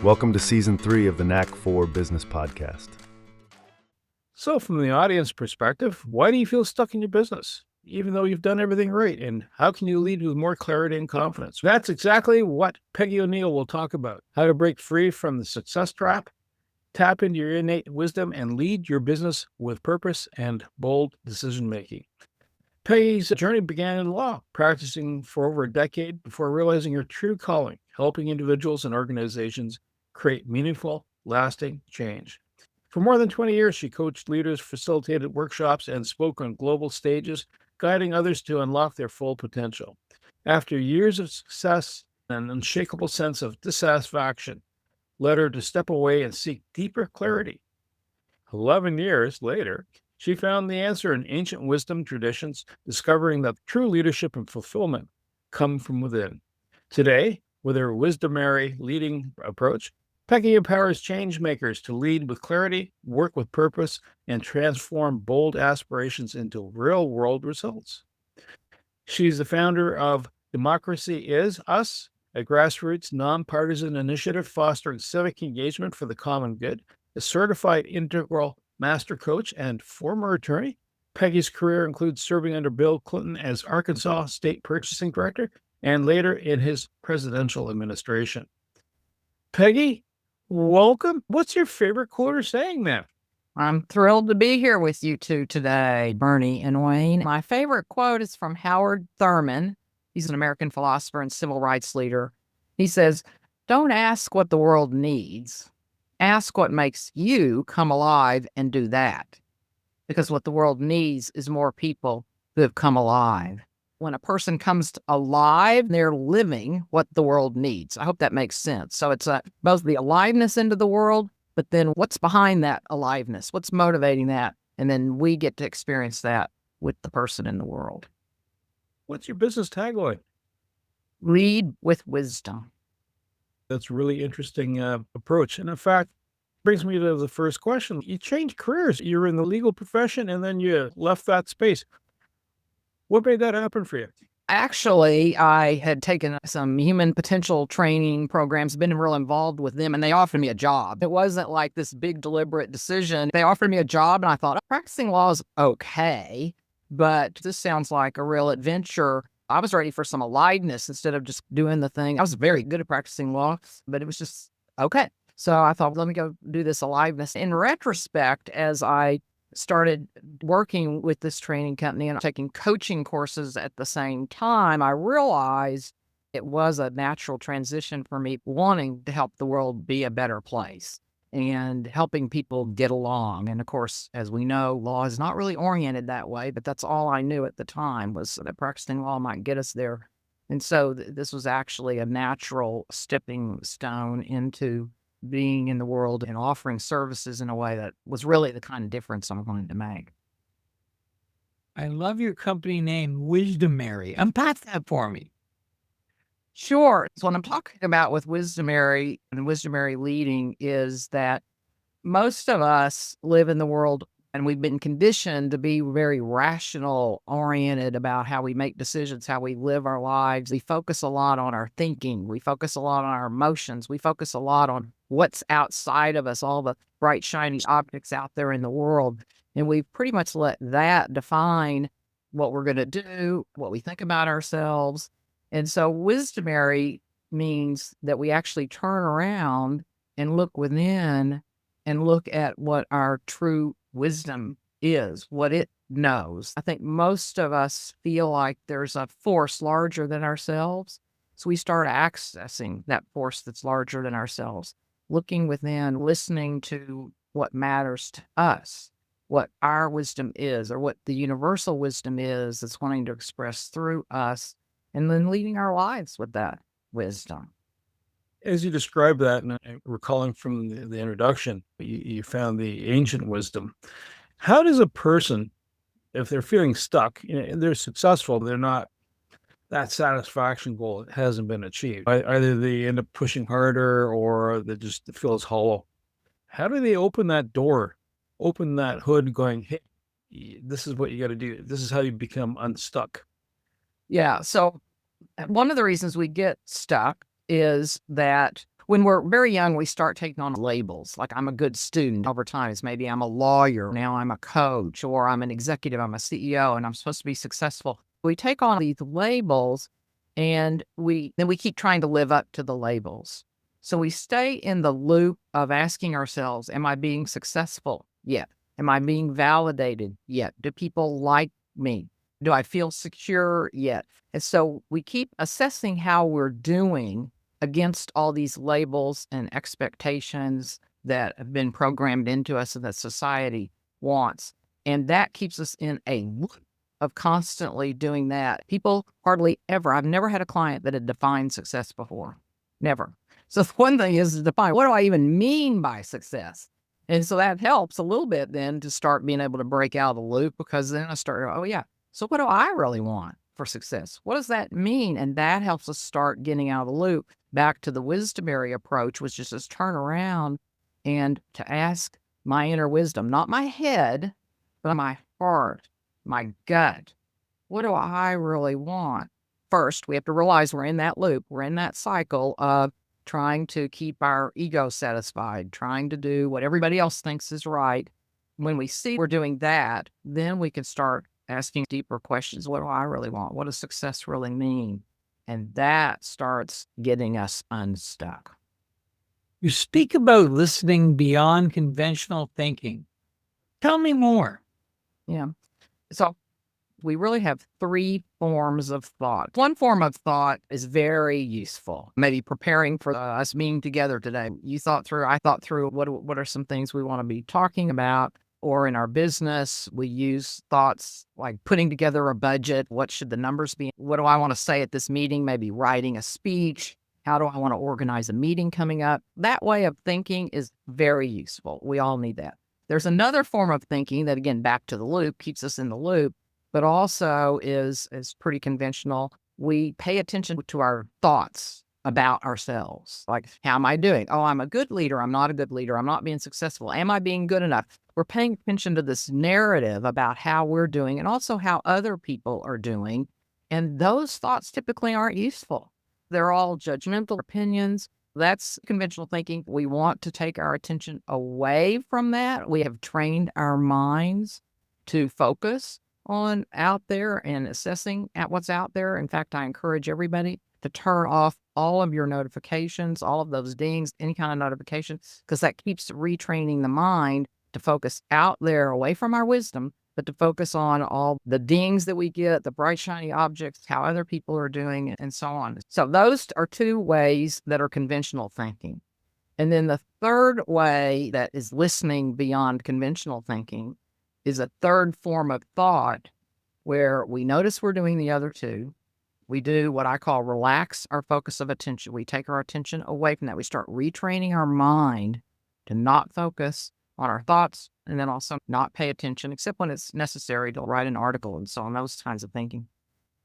Welcome to Season 3 of the Knack 4 Business Podcast. So from the audience perspective, why do you feel stuck in your business, even though you've done everything right? And how can you lead with more clarity and confidence? That's exactly what Peggy O'Neal will talk about. How to break free from the success trap, tap into your innate wisdom, and lead your business with purpose and bold decision-making. Peggy's journey began in law, practicing for over a decade before realizing her true calling, helping individuals and organizations create meaningful, lasting change. For more than 20 years, she coached leaders, facilitated workshops, and spoke on global stages, guiding others to unlock their full potential. After years of success, an unshakable sense of dissatisfaction led her to step away and seek deeper clarity. 11 years later, she found the answer in ancient wisdom traditions, discovering that true leadership and fulfillment come from within. Today, with her wisdomary leading approach, Peggy empowers change makers to lead with clarity, work with purpose, and transform bold aspirations into real-world results. She's the founder of Democracy Is Us, a grassroots, nonpartisan initiative fostering civic engagement for the common good, a certified integral master coach, and former attorney. Peggy's career includes serving under Bill Clinton as Arkansas State Purchasing Director and later in his presidential administration. Peggy, welcome. What's your favorite quote or saying, man? I'm thrilled to be here with you two today, Bernie and Wayne. My favorite quote is from Howard Thurman. He's an American philosopher and civil rights leader. He says, "Don't ask what the world needs. Ask what makes you come alive and do that." Because what the world needs is more people who have come alive. When a person comes alive, they're living what the world needs. I hope that makes sense. So it's both the aliveness into the world, but then what's behind that aliveness? What's motivating that? And then we get to experience that with the person in the world. What's your business tagline? Lead with wisdom. That's a really interesting approach. And in fact, brings me to the first question. You changed careers. You're in the legal profession and then you left that space. What made that happen for you? Actually, I had taken some human potential training programs, been real involved with them, and they offered me a job. It wasn't like this big deliberate decision. They offered me a job, and I thought, practicing law is okay, but this sounds like a real adventure. I was ready for some aliveness instead of just doing the thing. I was very good at practicing law, but it was just okay. So I thought, let me go do this aliveness. In retrospect, as I started working with this training company and taking coaching courses at the same time, I realized it was a natural transition for me, wanting to help the world be a better place and helping people get along. And of course, as we know, law is not really oriented that way, but that's all I knew at the time, was that practicing law might get us there. And so this was actually a natural stepping stone into being in the world and offering services in a way that was really the kind of difference I'm going to make. I love your company name, Wisdomary. Unpack that for me. Sure. So what I'm talking about with Wisdomary and Wisdomary leading is that most of us live in the world and we've been conditioned to be very rational oriented about how we make decisions, how we live our lives. We focus a lot on our thinking. We focus a lot on our emotions. We focus a lot on what's outside of us, all the bright, shiny objects out there in the world. And we pretty much let that define what we're going to do, what we think about ourselves. And so Wisdomary means that we actually turn around and look within and look at what our true wisdom is, what it knows. I think most of us feel like there's a force larger than ourselves. So we start accessing that force that's larger than ourselves, looking within, listening to what matters to us, what our wisdom is, or what the universal wisdom is that's wanting to express through us, and then leading our lives with that wisdom. As you describe that, and recalling from the introduction, you found the ancient wisdom. How does a person, if they're feeling stuck, they're successful, they're not, that satisfaction goal hasn't been achieved. Either they end up pushing harder or they just feels hollow. How do they open that door, open that hood going, hey, this is what you got to do. This is how you become unstuck. Yeah. So one of the reasons we get stuck is that When we're very young, we start taking on labels. Like I'm a good student. Over time, it's maybe I'm a lawyer. Now I'm a coach, or I'm an executive. I'm a CEO and I'm supposed to be successful. We take on these labels and then we keep trying to live up to the labels. So we stay in the loop of asking ourselves, am I being successful yet? Am I being validated yet? Do people like me? Do I feel secure yet? And so we keep assessing how we're doing against all these labels and expectations that have been programmed into us and that society wants. And that keeps us in a loop of constantly doing that. People hardly ever, I've never had a client that had defined success before. Never. So the one thing is to define, what do I even mean by success? And so that helps a little bit then to start being able to break out of the loop, because then I start, oh yeah, so what do I really want for success? What does that mean? And that helps us start getting out of the loop. Back to the wisdomary approach, which is just turn around and to ask my inner wisdom, not my head, but my heart, my gut. What do I really want? First, we have to realize we're in that loop. We're in that cycle of trying to keep our ego satisfied, trying to do what everybody else thinks is right. When we see we're doing that, then we can start asking deeper questions. What do I really want? What does success really mean? And that starts getting us unstuck. You speak about listening beyond conventional thinking. Tell me more. Yeah. So we really have three forms of thought. One form of thought is very useful. Maybe preparing for us being together today. You thought through, I thought through what are some things we want to be talking about. Or in our business, we use thoughts like putting together a budget. What should the numbers be? What do I want to say at this meeting? Maybe writing a speech. How do I want to organize a meeting coming up? That way of thinking is very useful. We all need that. There's another form of thinking that, again, back to the loop, keeps us in the loop, but also is pretty conventional. We pay attention to our thoughts about ourselves. Like, how am I doing? Oh, I'm a good leader. I'm not a good leader. I'm not being successful. Am I being good enough? We're paying attention to this narrative about how we're doing and also how other people are doing. And those thoughts typically aren't useful. They're all judgmental opinions. That's conventional thinking. We want to take our attention away from that. We have trained our minds to focus on out there and assessing at what's out there. In fact, I encourage everybody to turn off all of your notifications, all of those dings, any kind of notifications, because that keeps retraining the mind to focus out there away from our wisdom, but to focus on all the dings that we get, the bright, shiny objects, how other people are doing, and so on. So those are two ways that are conventional thinking. And then the third way that is listening beyond conventional thinking is a third form of thought where we notice we're doing the other two. We do what I call relax our focus of attention. We take our attention away from that. We start retraining our mind to not focus on our thoughts, and then also not pay attention, except when it's necessary to write an article and so on, those kinds of thinking.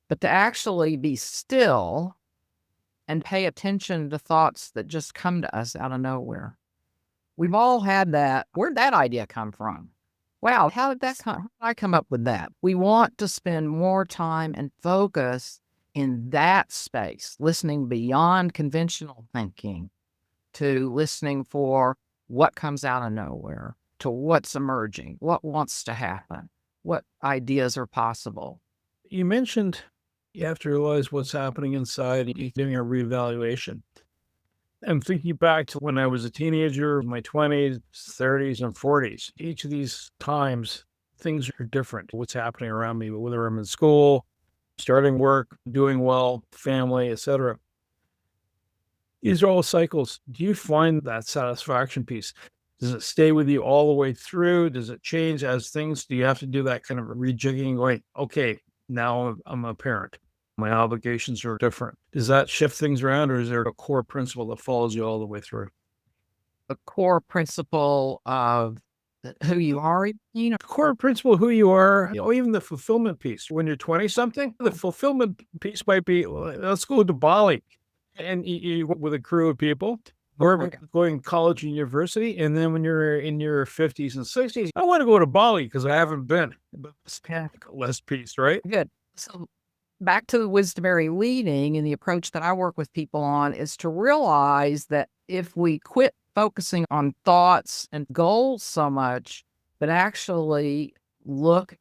But to actually be still and pay attention to thoughts that just come to us out of nowhere. We've all had that. Where'd that idea come from? Wow, how did I come up with that? We want to spend more time and focus in that space, listening beyond conventional thinking to listening for what comes out of nowhere, to what's emerging, what wants to happen, what ideas are possible. You mentioned you have to realize what's happening inside and you're doing a reevaluation. I'm thinking back to when I was a teenager, my 20s, 30s, and 40s. Each of these times, things are different. What's happening around me, whether I'm in school, starting work, doing well, family, etc. These are all cycles. Do you find that satisfaction piece? Does it stay with you all the way through? Does it change as things? Do you have to do that kind of rejigging going, okay, now I'm a parent. My obligations are different. Does that shift things around, or is there a core principle that follows you all the way through? The core principle of who you are, Core principle of who you are, even the fulfillment piece. When you're 20-something, the fulfillment piece might be, let's go to Bali. And you with a crew of people, or going to college and university. And then when you're in your 50s and 60s, I want to go to Bali because I haven't been. But less peace, right? Good. So back to the wisdomary leading, and the approach that I work with people on is to realize that if we quit focusing on thoughts and goals so much, but actually look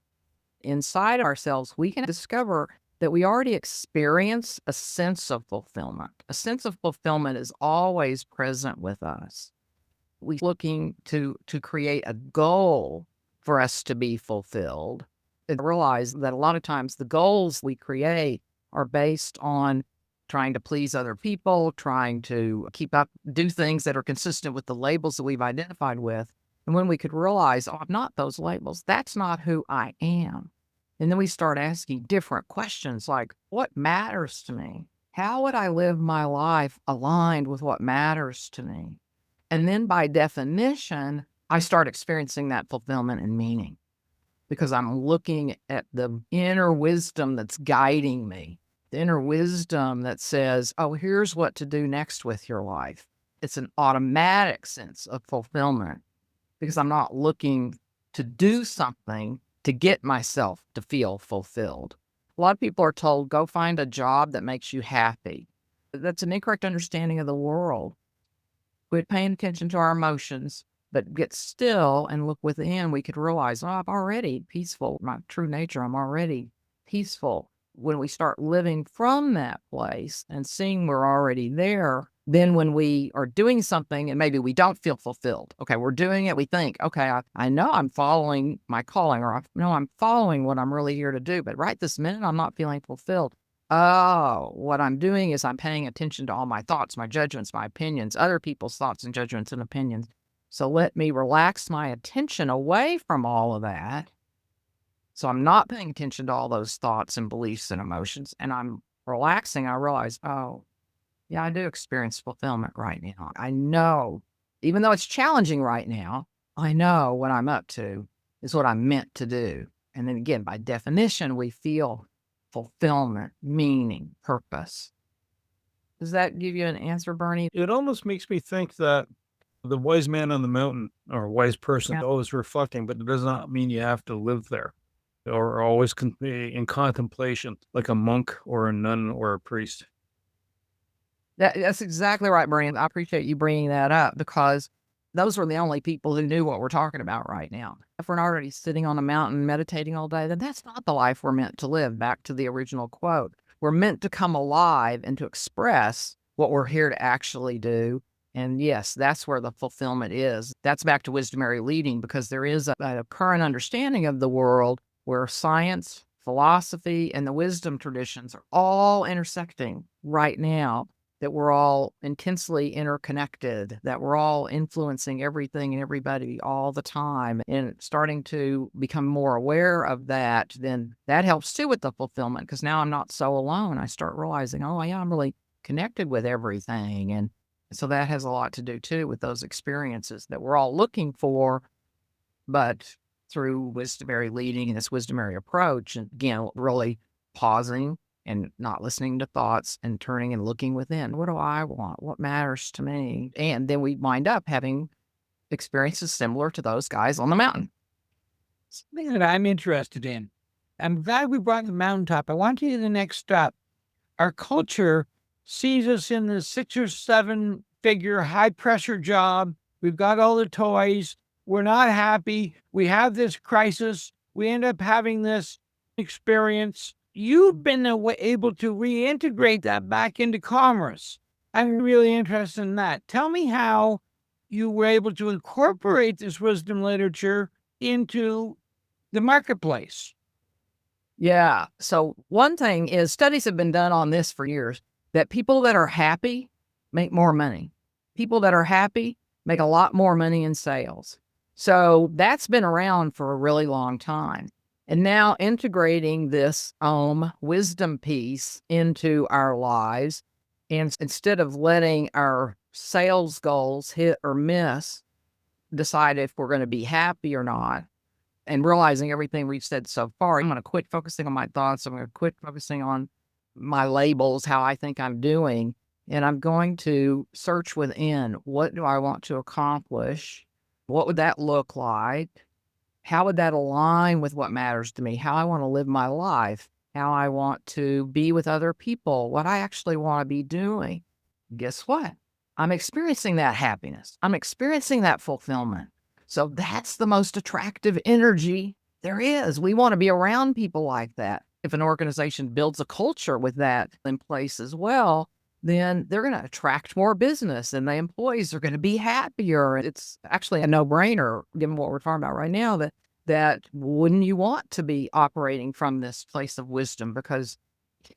inside ourselves, we can discover that we already experience a sense of fulfillment. A sense of fulfillment is always present with us. We're looking to create a goal for us to be fulfilled, and realize that a lot of times the goals we create are based on trying to please other people, trying to keep up, do things that are consistent with the labels that we've identified with. And when we could realize, oh, I'm not those labels, that's not who I am. And then we start asking different questions like, what matters to me? How would I live my life aligned with what matters to me? And then by definition, I start experiencing that fulfillment and meaning because I'm looking at the inner wisdom that's guiding me, the inner wisdom that says, oh, here's what to do next with your life. It's an automatic sense of fulfillment because I'm not looking to do something to get myself to feel fulfilled. A lot of people are told, go find a job that makes you happy. That's an incorrect understanding of the world. Quit paying attention to our emotions, but get still and look within. We could realize, oh, I'm already peaceful. My true nature, I'm already peaceful. When we start living from that place and seeing we're already there, then when we are doing something and maybe we don't feel fulfilled, okay, we're doing it, we think, okay, I know I'm following my calling, or I know I'm following what I'm really here to do, but right this minute, I'm not feeling fulfilled. Oh, what I'm doing is I'm paying attention to all my thoughts, my judgments, my opinions, other people's thoughts and judgments and opinions. So let me relax my attention away from all of that. So I'm not paying attention to all those thoughts and beliefs and emotions, and I'm relaxing. I realize, oh, yeah, I do experience fulfillment right now. I know, even though it's challenging right now, I know what I'm up to is what I'm meant to do. And then again, by definition, we feel fulfillment, meaning, purpose. Does that give you an answer, Bernie? It almost makes me think that the wise man on the mountain or wise person Yeah. is always reflecting, but it does not mean you have to live there or always in contemplation like a monk or a nun or a priest. That's exactly right, Bernie. I appreciate you bringing that up because those were the only people who knew what we're talking about right now. If we're not already sitting on a mountain meditating all day, then that's not the life we're meant to live. Back to the original quote. We're meant to come alive and to express what we're here to actually do. And yes, that's where the fulfillment is. That's back to wisdomary leading because there is a current understanding of the world where science, philosophy, and the wisdom traditions are all intersecting right now. That we're all intensely interconnected, that we're all influencing everything and everybody all the time, and starting to become more aware of that, then that helps too with the fulfillment because now I'm not so alone. I start realizing, oh, yeah, I'm really connected with everything. And so that has a lot to do too with those experiences that we're all looking for, but through wisdomary leading and this wisdomary approach, and again, really pausing and not listening to thoughts and turning and looking within. What do I want? What matters to me? And then we wind up having experiences similar to those guys on the mountain. Something that I'm interested in. I'm glad we brought the mountaintop. I want you to the next step. Our culture sees us in the 6 or 7 figure high pressure job. We've got all the toys. We're not happy. We have this crisis. We end up having this experience. You've been able to reintegrate that back into commerce. I'm really interested in that. Tell me how you were able to incorporate this wisdom literature into the marketplace. Yeah. So one thing is studies have been done on this for years, that people that are happy make more money. People that are happy make a lot more money in sales. So that's been around for a really long time. And now integrating this wisdom piece into our lives, and instead of letting our sales goals hit or miss, decide if we're going to be happy or not, and realizing everything we've said so far, I'm going to quit focusing on my thoughts. I'm going to quit focusing on my labels, how I think I'm doing, and I'm going to search within. What do I want to accomplish? What would that look like? How would that align with what matters to me? How I want to live my life? How I want to be with other people? What I actually want to be doing? Guess what? I'm experiencing that happiness. I'm experiencing that fulfillment. So that's the most attractive energy there is. We want to be around people like that. If an organization builds a culture with that in place as well, then they're going to attract more business and the employees are going to be happier. It's actually a no-brainer, given what we're talking about right now, that wouldn't you want to be operating from this place of wisdom? Because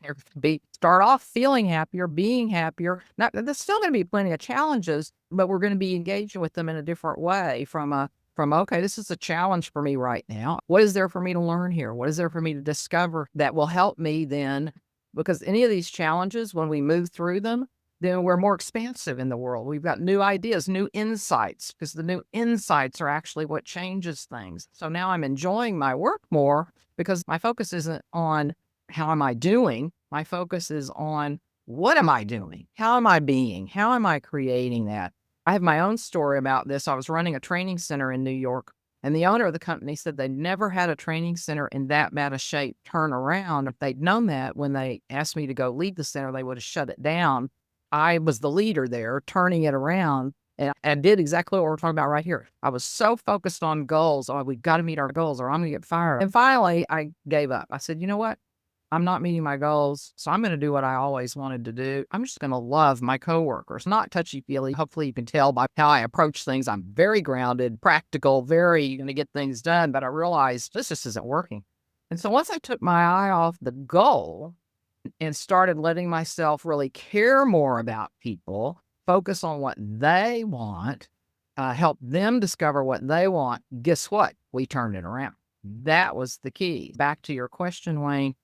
you're going to start off feeling happier, being happier. Now, there's still going to be plenty of challenges, but we're going to be engaging with them in a different way from okay, this is a challenge for me right now. What is there for me to learn here? What is there for me to discover that will help me then? Because any of these challenges, when we move through them, then we're more expansive in the world. We've got new ideas, new insights, because the new insights are actually what changes things. So now I'm enjoying my work more because my focus isn't on how am I doing? My focus is on what am I doing? How am I being? How am I creating that? I have my own story about this. I was running a training center in New York, and the owner of the company said they never had a training center in that bad a shape turn around. If they'd known that when they asked me to go lead the center, they would have shut it down. I was the leader there, turning it around, and I did exactly what we're talking about right here. I was so focused on goals. Oh, we've got to meet our goals or I'm going to get fired. And finally, I gave up. I said, you know what? I'm not meeting my goals, so I'm going to do what I always wanted to do. I'm just going to love my coworkers, not touchy-feely. Hopefully you can tell by how I approach things. I'm very grounded, practical, very going to get things done, but I realized this just isn't working. And so once I took my eye off the goal and started letting myself really care more about people, focus on what they want, help them discover what they want, guess what? We turned it around. That was the key. Back to your question, Wayne.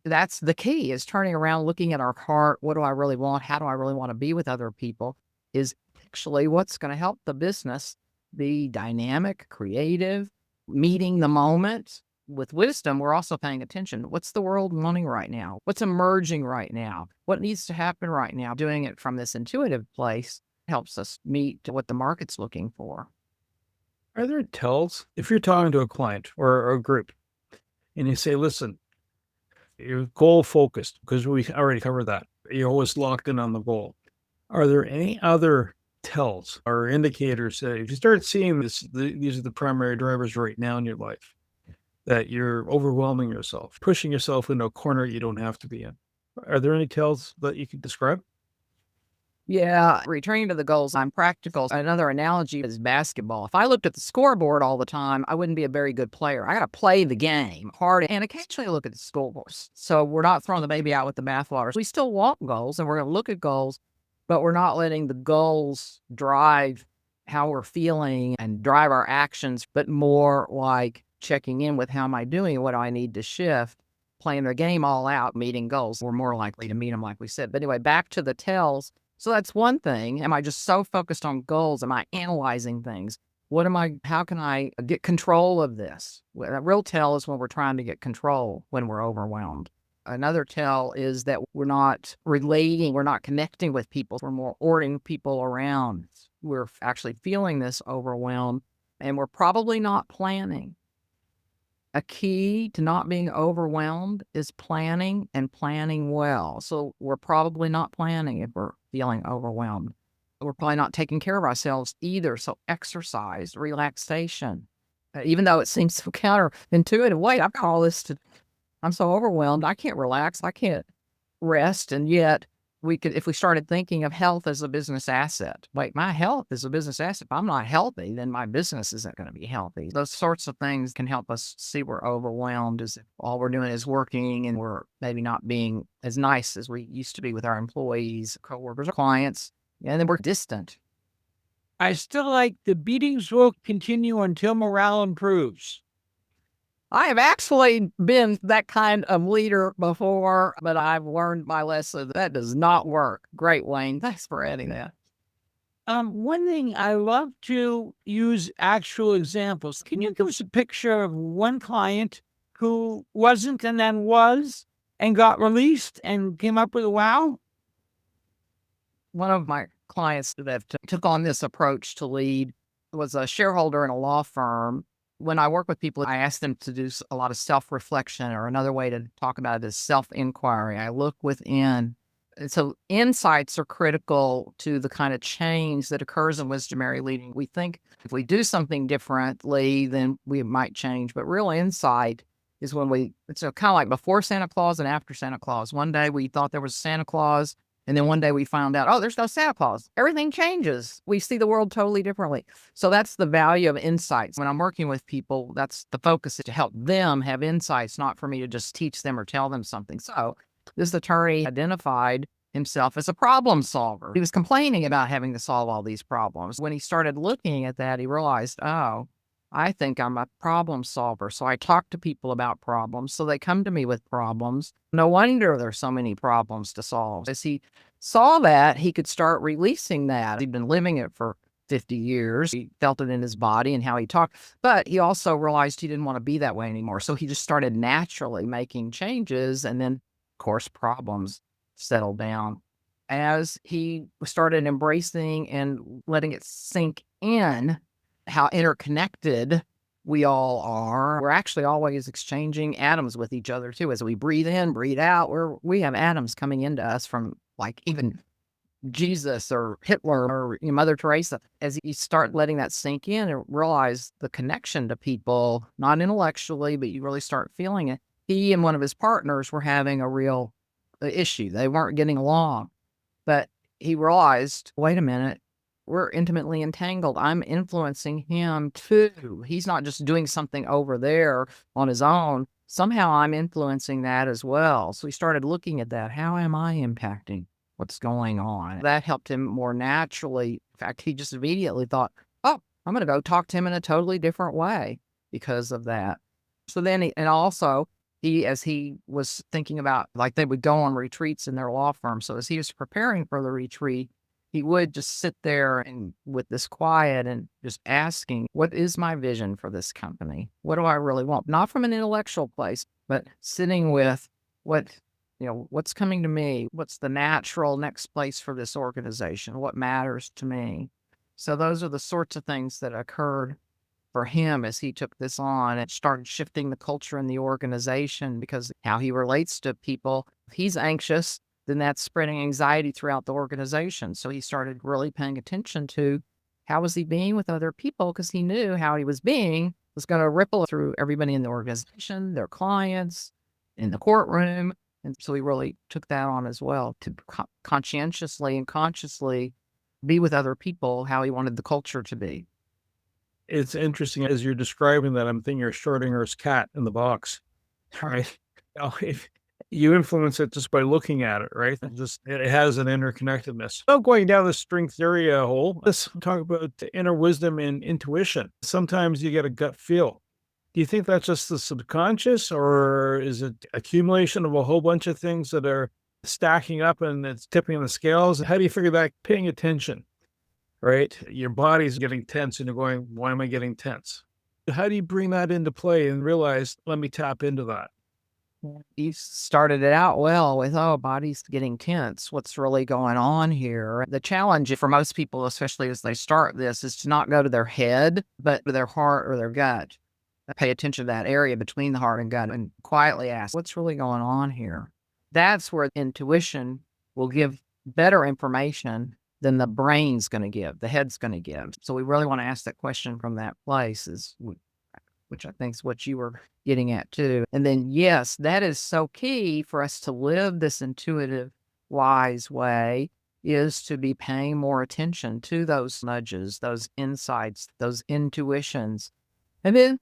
That's the key, is turning around, looking at our heart. What do I really want? How do I really want to be with other people? Is actually what's going to help the business be dynamic, creative, meeting the moment. With wisdom, we're also paying attention. What's the world wanting right now? What's emerging right now? What needs to happen right now? Doing it from this intuitive place helps us meet what the market's looking for. Are there tells if you're talking to a client or a group and you say, listen, you're goal focused because we already covered that. You're always locked in on the goal. Are there any other tells or indicators that if you start seeing these are the primary drivers right now in your life, that you're overwhelming yourself, pushing yourself into a corner you don't have to be in? Are there any tells that you can describe? Yeah, returning to the goals, I'm practical. Another analogy is basketball. If I looked at the scoreboard all the time, I wouldn't be a very good player. I got to play the game hard and occasionally look at the scoreboard. So we're not throwing the baby out with the bathwater. We still want goals and we're going to look at goals, but we're not letting the goals drive how we're feeling and drive our actions, but more like checking in with how am I doing? What do I need to shift? Playing the game all out, meeting goals. We're more likely to meet them, like we said. But anyway, back to the tells. So that's one thing. Am I just so focused on goals? Am I analyzing things? How can I get control of this? Well, a real tell is when we're trying to get control, when we're overwhelmed. Another tell is that we're not relating, we're not connecting with people. We're more ordering people around. We're actually feeling this overwhelm and we're probably not planning. A key to not being overwhelmed is planning and planning well. So we're probably not planning if we're feeling overwhelmed. We're probably not taking care of ourselves either. So exercise, relaxation, even though it seems so counterintuitive. Wait, I've got all this I'm so overwhelmed. I can't relax. I can't rest. And yet if we started thinking of health as a business asset, wait, my health is a business asset. If I'm not healthy, then my business isn't going to be healthy. Those sorts of things can help us see we're overwhelmed as if all we're doing is working and we're maybe not being as nice as we used to be with our employees, coworkers, or clients. And then we're distant. I still like the beatings will continue until morale improves. I have actually been that kind of leader before, but I've learned my lesson. That does not work. Great, Wayne. Thanks for adding that. One thing I love to use actual examples. Can you give us a picture of one client who wasn't and then was and got released and came up with a wow? One of my clients that took on this approach to lead was a shareholder in a law firm. When I work with people, I ask them to do a lot of self-reflection, or another way to talk about it is self-inquiry. I look within And so insights are critical to the kind of change that occurs in wisdomary leading. We think if we do something differently, then we might change. But real insight is when it's kind of like before Santa Claus and after Santa Claus. One day we thought there was Santa Claus, and then one day we found out, oh, there's no Santa Claus. Everything changes. We see the world totally differently. So that's the value of insights. When I'm working with people, that's the focus, is to help them have insights, not for me to just teach them or tell them something. So this attorney identified himself as a problem solver. He was complaining about having to solve all these problems. When he started looking at that, he realized, oh, I think I'm a problem solver. So I talk to people about problems. So they come to me with problems. No wonder there's so many problems to solve. As he saw that, he could start releasing that. He'd been living it for 50 years. He felt it in his body and how he talked, but he also realized he didn't want to be that way anymore. So he just started naturally making changes. And then, of course, problems settled down. As he started embracing and letting it sink in how interconnected we all are. We're actually always exchanging atoms with each other too. As we breathe in, breathe out, we have atoms coming into us from like even Jesus or Hitler or Mother Teresa. As you start letting that sink in and realize the connection to people, not intellectually, but you really start feeling it. He and one of his partners were having a real issue. They weren't getting along, but he realized, wait a minute, we're intimately entangled. I'm influencing him too. He's not just doing something over there on his own. Somehow I'm influencing that as well. So he started looking at that. How am I impacting what's going on? That helped him more naturally. In fact, he just immediately thought, oh, I'm going to go talk to him in a totally different way because of that. So then, as he was thinking about, like, they would go on retreats in their law firm. So as he was preparing for the retreat, he would just sit there and with this quiet and just asking, what is my vision for this company? What do I really want? Not from an intellectual place, but sitting with what's coming to me? What's the natural next place for this organization? What matters to me? So those are the sorts of things that occurred for him as he took this on and started shifting the culture in the organization, because how he relates to people, if he's anxious, then that's spreading anxiety throughout the organization. So he started really paying attention to how was he being with other people, because he knew how he was being was going to ripple through everybody in the organization, their clients, in the courtroom. And so he really took that on as well, to conscientiously and consciously be with other people how he wanted the culture to be. It's interesting as you're describing that, I'm thinking of Schrodinger's cat in the box, right? If you influence it just by looking at it, right? It has an interconnectedness. Now going down the string theory hole, let's talk about inner wisdom and intuition. Sometimes you get a gut feel. Do you think that's just the subconscious, or is it accumulation of a whole bunch of things that are stacking up and it's tipping the scales? How do you figure that? Paying attention, right? Your body's getting tense and you're going, why am I getting tense? How do you bring that into play and realize, let me tap into that? You started it out well with, oh, body's getting tense. What's really going on here? The challenge for most people, especially as they start this, is to not go to their head, but to their heart or their gut. Pay attention to that area between the heart and gut and quietly ask, what's really going on here? That's where intuition will give better information than the brain's going to give, the head's going to give. So we really want to ask that question from that place, which I think is what you were getting at too. And then, yes, that is so key for us to live this intuitive, wise way, is to be paying more attention to those nudges, those insights, those intuitions. And then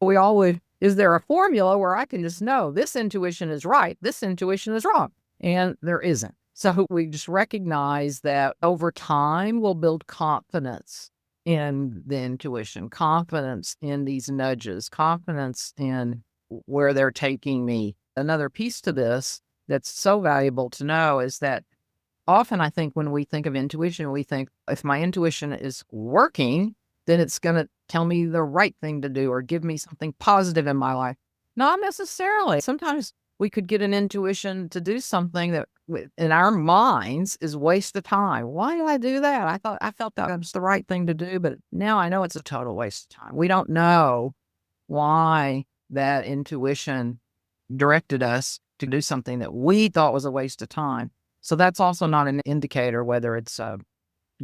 we all would, is there a formula where I can just know this intuition is right, this intuition is wrong? And there isn't. So we just recognize that over time we'll build confidence in the intuition, confidence in these nudges, confidence in where they're taking me. Another piece to this that's so valuable to know is that often I think when we think of intuition, we think if my intuition is working, then it's going to tell me the right thing to do or give me something positive in my life. Not necessarily. Sometimes we could get an intuition to do something that in our minds is waste of time. Why did I do that? I felt that was the right thing to do, but now I know it's a total waste of time. We don't know why that intuition directed us to do something that we thought was a waste of time. So that's also not an indicator whether it's a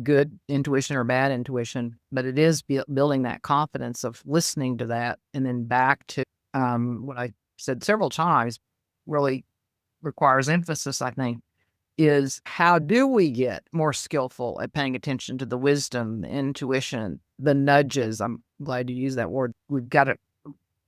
good intuition or bad intuition, but it is building that confidence of listening to that. And then back to what I said several times, really requires emphasis, I think, is how do we get more skillful at paying attention to the wisdom, the intuition, the nudges? I'm glad you used that word. We've got to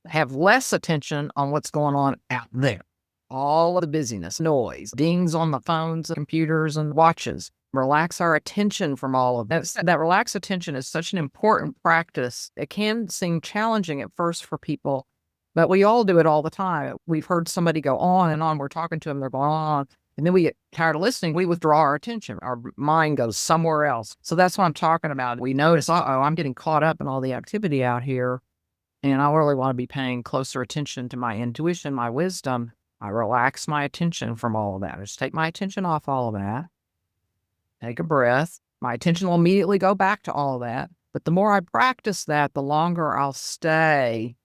have less attention on what's going on out there. All of the busyness, noise, dings on the phones, computers, and watches. Relax our attention from all of that. That relaxed attention is such an important practice. It can seem challenging at first for people, but we all do it all the time. We've heard somebody go on and on. We're talking to them, they're going on. And then we get tired of listening. We withdraw our attention. Our mind goes somewhere else. So that's what I'm talking about. We notice, I'm getting caught up in all the activity out here. And I really want to be paying closer attention to my intuition, my wisdom. I relax my attention from all of that. I just take my attention off all of that. Take a breath. My attention will immediately go back to all of that. But the more I practice that, the longer I'll stay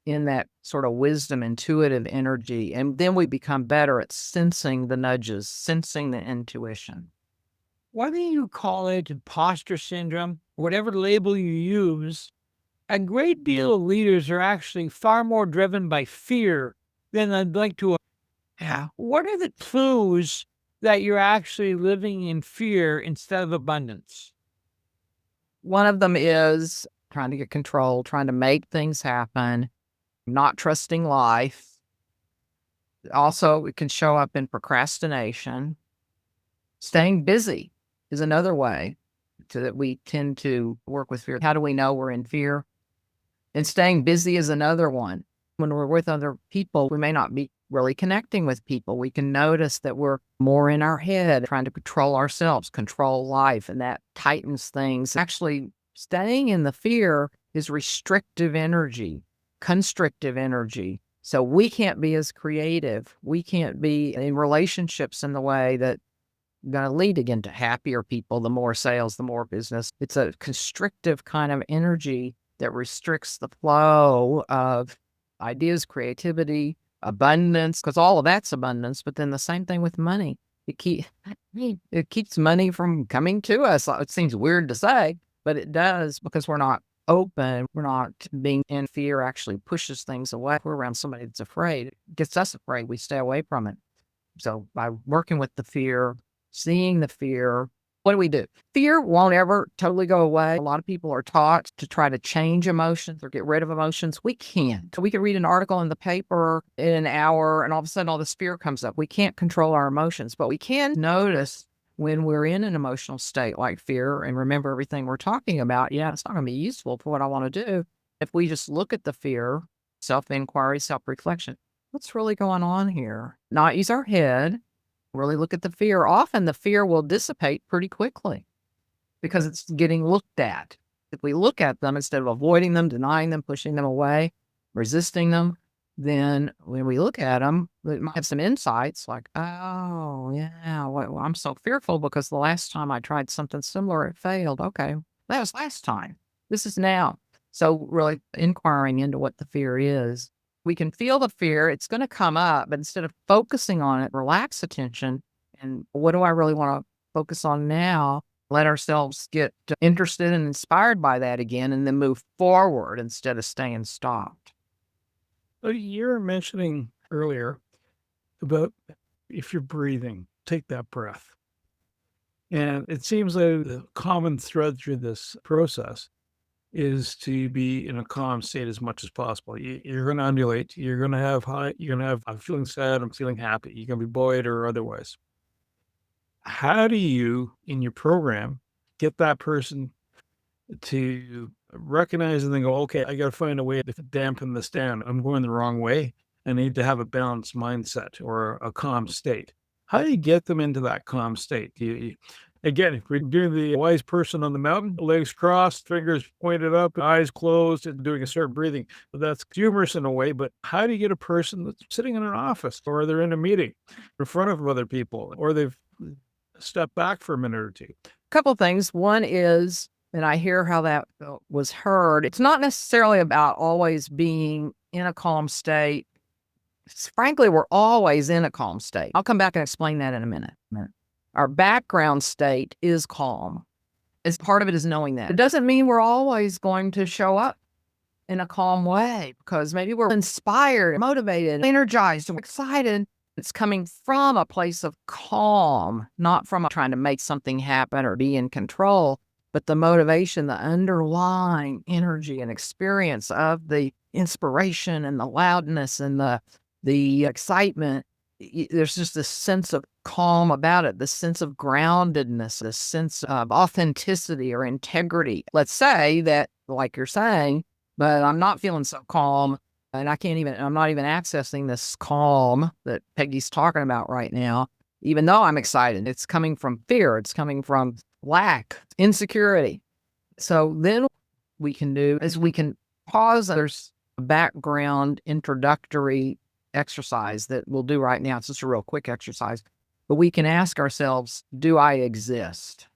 in that sort of wisdom, intuitive energy. And then we become better at sensing the nudges, sensing the intuition. Whether you call it imposter syndrome, whatever label you use, a great deal of leaders are actually far more driven by fear than I'd like to. What are the clues that you're actually living in fear instead of abundance? One of them is trying to get control, trying to make things happen, not trusting life. Also, it can show up in procrastination. Staying busy is another way that we tend to work with fear. How do we know we're in fear? And staying busy is another one. When we're with other people, we may not be really connecting with people. We can notice that we're more in our head, trying to control ourselves, control life, and that tightens things. Actually, staying in the fear is restrictive energy, constrictive energy. So we can't be as creative. We can't be in relationships in the way that going to lead again to happier people, the more sales, the more business. It's a constrictive kind of energy that restricts the flow of ideas, creativity, abundance, because all of that's abundance. But then the same thing with money. It keeps money from coming to us. It seems weird to say, but it does, because we're not open. We're not being in fear actually pushes things away. If we're around somebody that's afraid, it gets us afraid. We stay away from it. So by working with the fear, seeing the fear, what do? Fear won't ever totally go away. A lot of people are taught to try to change emotions or get rid of emotions. We can't. We can read an article in the paper in an hour and all of a sudden all this fear comes up. We can't control our emotions, but we can notice when we're in an emotional state like fear and remember everything we're talking about. Yeah, it's not going to be useful for what I want to do. If we just look at the fear, self-inquiry, self-reflection, what's really going on here? Not use our head. Really look at the fear. Often the fear will dissipate pretty quickly because it's getting looked at. If we look at them instead of avoiding them, denying them, pushing them away, resisting them, then when we look at them, we might have some insights like, oh, yeah, well, I'm so fearful because the last time I tried something similar, it failed. Okay, that was last time. This is now. So really inquiring into what the fear is. We can feel the fear. It's going to come up, but instead of focusing on it, relax attention. And what do I really want to focus on now? Let ourselves get interested and inspired by that again, and then move forward instead of staying stopped. You were mentioning earlier about if you're breathing, take that breath. And it seems like the common thread through this process is to be in a calm state as much as possible. You're going to undulate. You're going to have high. You're going to have, I'm feeling sad. I'm feeling happy. You're going to be buoyed or otherwise. How do you, in your program, get that person to recognize and then go, okay, I got to find a way to dampen this down. I'm going the wrong way. I need to have a balanced mindset or a calm state. How do you get them into that calm state? Again, if we're doing the wise person on the mountain, legs crossed, fingers pointed up, eyes closed, and doing a certain breathing. That's humorous in a way, but how do you get a person that's sitting in an office or they're in a meeting in front of other people or they've stepped back for a minute or two? A couple things. One is, and I hear how that was heard, it's not necessarily about always being in a calm state. Frankly, we're always in a calm state. I'll come back and explain that in a minute. Our background state is calm. As part of it is knowing that. It doesn't mean we're always going to show up in a calm way, because maybe we're inspired, motivated, energized, and excited. It's coming from a place of calm, not from trying to make something happen or be in control, but the motivation, the underlying energy and experience of the inspiration and the loudness and the excitement. There's just this sense of calm about it, this sense of groundedness, this sense of authenticity or integrity. Let's say that, like you're saying, but I'm not feeling so calm, and I'm not even accessing this calm that Peggy's talking about right now, even though I'm excited. It's coming from fear. It's coming from lack, insecurity. So then what we can do is we can pause. There's a background introductory exercise that we'll do right now. It's just a real quick exercise, but we can ask ourselves, do I exist?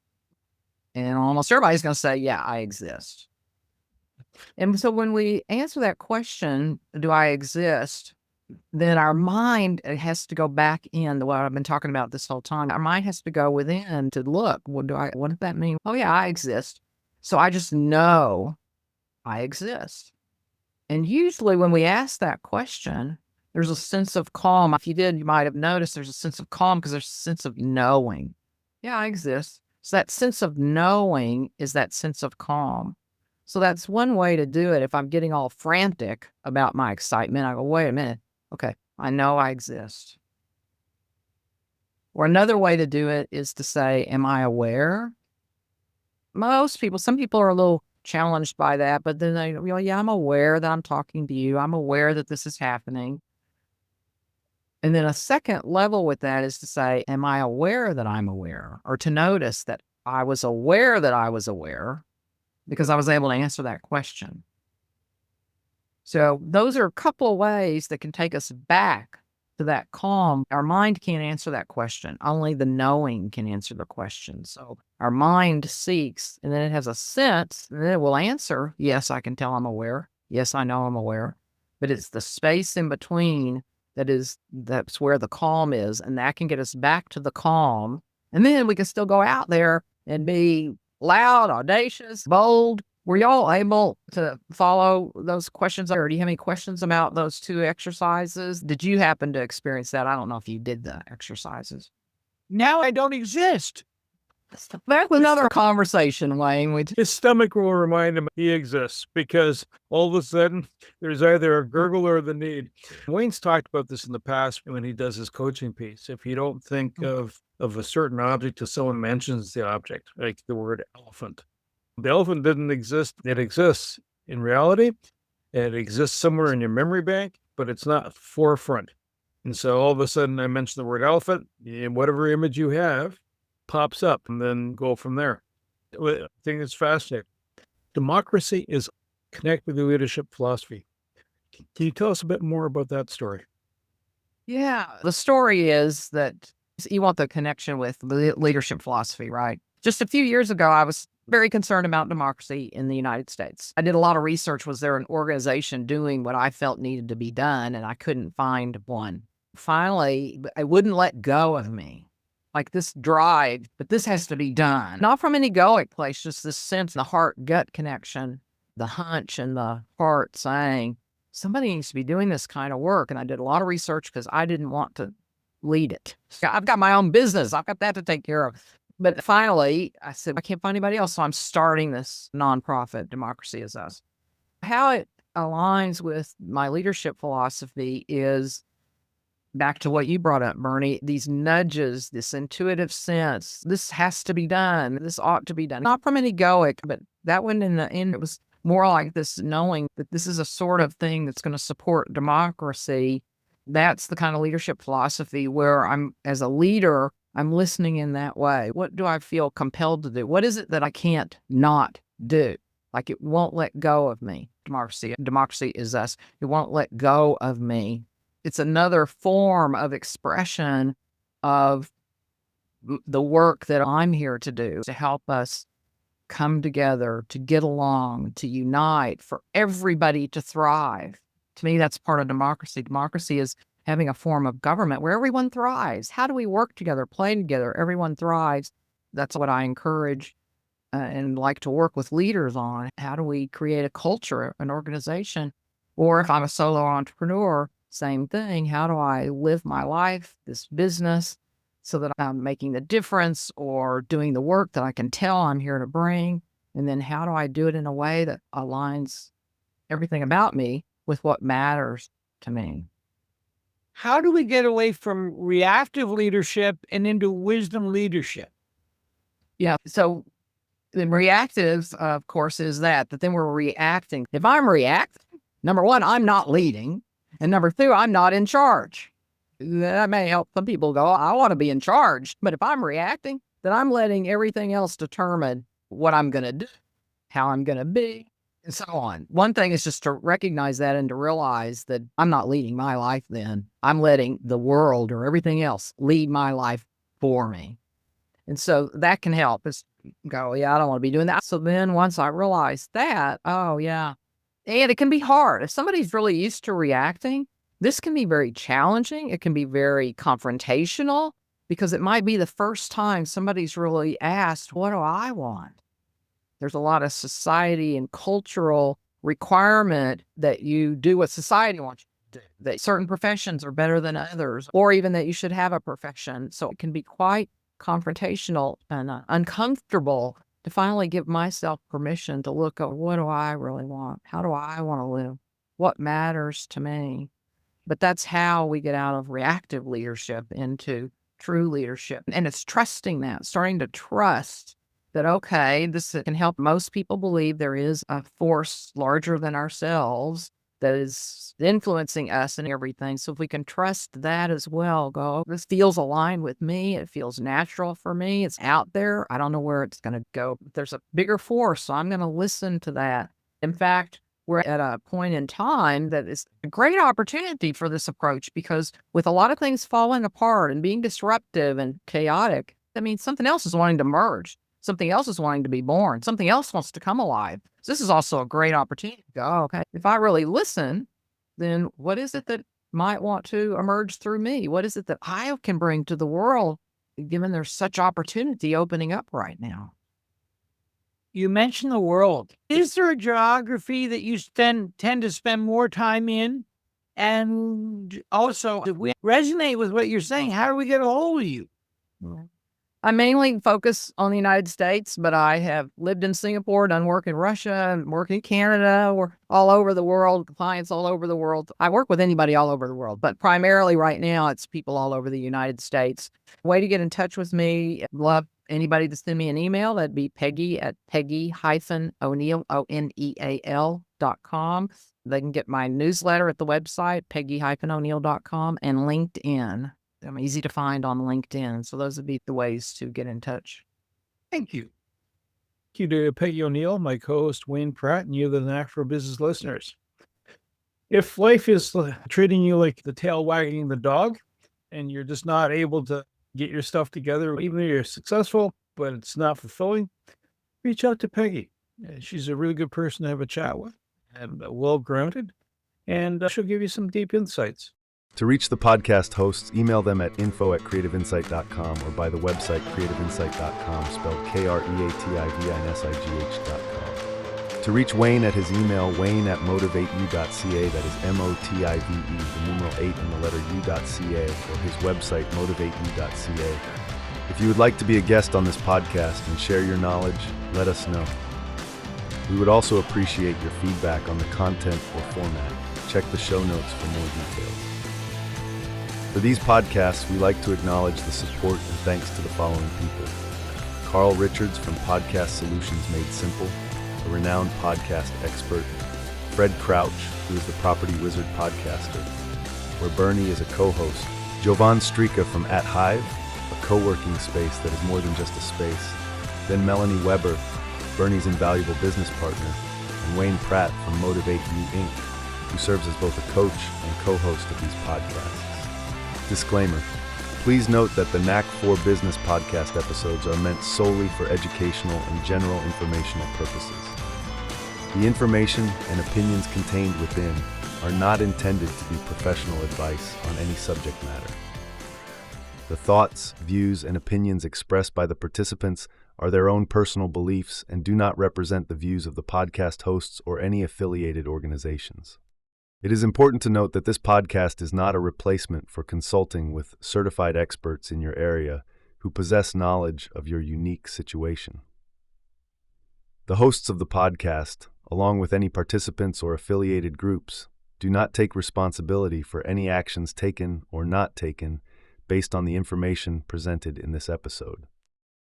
And almost everybody's going to say, yeah, I exist. And so when we answer that question, do I exist? Then our mind has to go back in what I've been talking about this whole time. Our mind has to go within to look, what does that mean? Oh yeah, I exist. So I just know I exist. And usually when we ask that question, there's a sense of calm. If you did, you might have noticed there's a sense of calm because there's a sense of knowing. Yeah, I exist. So that sense of knowing is that sense of calm. So that's one way to do it. If I'm getting all frantic about my excitement, I go, wait a minute. Okay, I know I exist. Or another way to do it is to say, am I aware? Some people are a little challenged by that, but then they, well, yeah, I'm aware that I'm talking to you. I'm aware that this is happening. And then a second level with that is to say, am I aware that I'm aware? Or to notice that I was aware that I was aware because I was able to answer that question. So those are a couple of ways that can take us back to that calm. Our mind can't answer that question. Only the knowing can answer the question. So our mind seeks, and then it has a sense, and then it will answer, yes, I can tell I'm aware. Yes, I know I'm aware. But it's the space in between that's where the calm is, and that can get us back to the calm. And then we can still go out there and be loud, audacious, bold. Were y'all able to follow those questions? Or do you have any questions about those two exercises? Did you happen to experience that? I don't know if you did the exercises. Now I don't exist. That's another conversation, Wayne. His stomach will remind him he exists because all of a sudden there's either a gurgle or the need. Wayne's talked about this in the past when he does his coaching piece. If you don't think of a certain object till someone mentions the object, like the word elephant. The elephant didn't exist. It exists in reality. It exists somewhere in your memory bank, but it's not forefront. And so all of a sudden I mention the word elephant, and whatever image you have pops up, and then go from there. I think it's fascinating. Democracy is connect with your leadership philosophy. Can you tell us a bit more about that story? Yeah. The story is that you want the connection with leadership philosophy, right? Just a few years ago, I was very concerned about democracy in the United States. I did a lot of research. Was there an organization doing what I felt needed to be done? And I couldn't find one. Finally, it wouldn't let go of me. Like this drive, but this has to be done. Not from an egoic place, just this sense, the heart-gut connection, the hunch and the heart saying, somebody needs to be doing this kind of work. And I did a lot of research because I didn't want to lead it. I've got my own business. I've got that to take care of. But finally, I said, I can't find anybody else. So I'm starting this nonprofit, Democracy Is Us. How it aligns with my leadership philosophy is back to what you brought up, Bernie, these nudges, this intuitive sense, this has to be done. This ought to be done. Not from an egoic, but that one in the end, it was more like this knowing that this is a sort of thing that's going to support democracy. That's the kind of leadership philosophy where as a leader, I'm listening in that way. What do I feel compelled to do? What is it that I can't not do? Like it won't let go of me. Democracy is us. It won't let go of me. It's another form of expression of the work that I'm here to do, to help us come together, to get along, to unite, for everybody to thrive. To me, that's part of democracy. Democracy is having a form of government where everyone thrives. How do we work together, play together? Everyone thrives. That's what I encourage and like to work with leaders on. How do we create a culture, an organization? Or if I'm a solo entrepreneur, same thing. How do I live my life, this business, so that I'm making the difference or doing the work that I can tell I'm here to bring? And then how do I do it in a way that aligns everything about me with what matters to me? How do we get away from reactive leadership and into wisdom leadership? Yeah. So the reactive, of course, is that then we're reacting. If I'm reacting, number one, I'm not leading. And number two, I'm not in charge. That may help some people go, I want to be in charge. But if I'm reacting, then I'm letting everything else determine what I'm going to do, how I'm going to be, and so on. One thing is just to recognize that and to realize that I'm not leading my life then. I'm letting the world or everything else lead my life for me. And so that can help us go, yeah, I don't want to be doing that. So then once I realize that, oh, yeah. And it can be hard. If somebody's really used to reacting, this can be very challenging. It can be very confrontational because it might be the first time somebody's really asked, what do I want? There's a lot of society and cultural requirement that you do what society wants you to do, that certain professions are better than others, or even that you should have a profession. So it can be quite confrontational and uncomfortable to finally give myself permission to look at what do I really want? How do I want to live? What matters to me? But that's how we get out of reactive leadership into true leadership. And it's trusting that, starting to trust that, okay, this can help most people believe there is a force larger than ourselves that is influencing us and everything. So if we can trust that as well, go, this feels aligned with me. It feels natural for me. It's out there. I don't know where it's going to go. But there's a bigger force, so I'm going to listen to that. In fact, we're at a point in time that is a great opportunity for this approach because with a lot of things falling apart and being disruptive and chaotic, that means something else is wanting to merge. Something else is wanting to be born. Something else wants to come alive. So this is also a great opportunity to go, okay, if I really listen, then what is it that might want to emerge through me? What is it that I can bring to the world, given there's such opportunity opening up right now? You mentioned the world. Is there a geography that you tend to spend more time in? And also, if we resonate with what you're saying, how do we get a hold of you? I mainly focus on the United States, but I have lived in Singapore, done work in Russia, and work in Canada, or all over the world, clients all over the world. I work with anybody all over the world, but primarily right now, it's people all over the United States. Way to get in touch with me, I'd love anybody to send me an email. That'd be Peggy at Peggy-O'Neal, ONEAL.com. They can get my newsletter at the website, Peggy-O'Neal.com, and LinkedIn. I'm easy to find on LinkedIn. So those would be the ways to get in touch. Thank you. Thank you to Peggy O'Neal, my co-host Wayne Pratt, and you, the Knack for Business listeners. If life is treating you like the tail wagging the dog, and you're just not able to get your stuff together, even though you're successful, but it's not fulfilling, reach out to Peggy. She's a really good person to have a chat with and well-grounded, and she'll give you some deep insights. To reach the podcast hosts, email them at info@creativeinsight.com or by the website creativeinsight.com, spelled KREATIVINSIGH.com. To reach Wayne at his email, wayne@motivateyou.ca, that is MOTIVE, the numeral 8 and the letter U.ca, or his website, motivateyou.ca. If you would like to be a guest on this podcast and share your knowledge, let us know. We would also appreciate your feedback on the content or format. Check the show notes for more details. For these podcasts, we like to acknowledge the support and thanks to the following people. Carl Richards from Podcast Solutions Made Simple, a renowned podcast expert. Fred Crouch, who is the Property Wizard podcaster, where Bernie is a co-host. Jovan Strika from At Hive, a co-working space that is more than just a space. Then Melanie Weber, Bernie's invaluable business partner, and Wayne Pratt from Motivate You Inc., who serves as both a coach and co-host of these podcasts. Disclaimer. Please note that the Knack for Business podcast episodes are meant solely for educational and general informational purposes. The information and opinions contained within are not intended to be professional advice on any subject matter. The thoughts, views, and opinions expressed by the participants are their own personal beliefs and do not represent the views of the podcast hosts or any affiliated organizations. It is important to note that this podcast is not a replacement for consulting with certified experts in your area who possess knowledge of your unique situation. The hosts of the podcast, along with any participants or affiliated groups, do not take responsibility for any actions taken or not taken based on the information presented in this episode.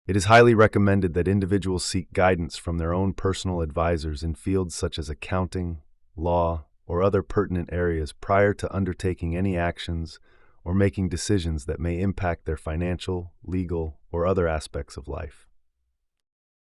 It is highly recommended that individuals seek guidance from their own personal advisors in fields such as accounting, law, or other pertinent areas prior to undertaking any actions or making decisions that may impact their financial, legal, or other aspects of life.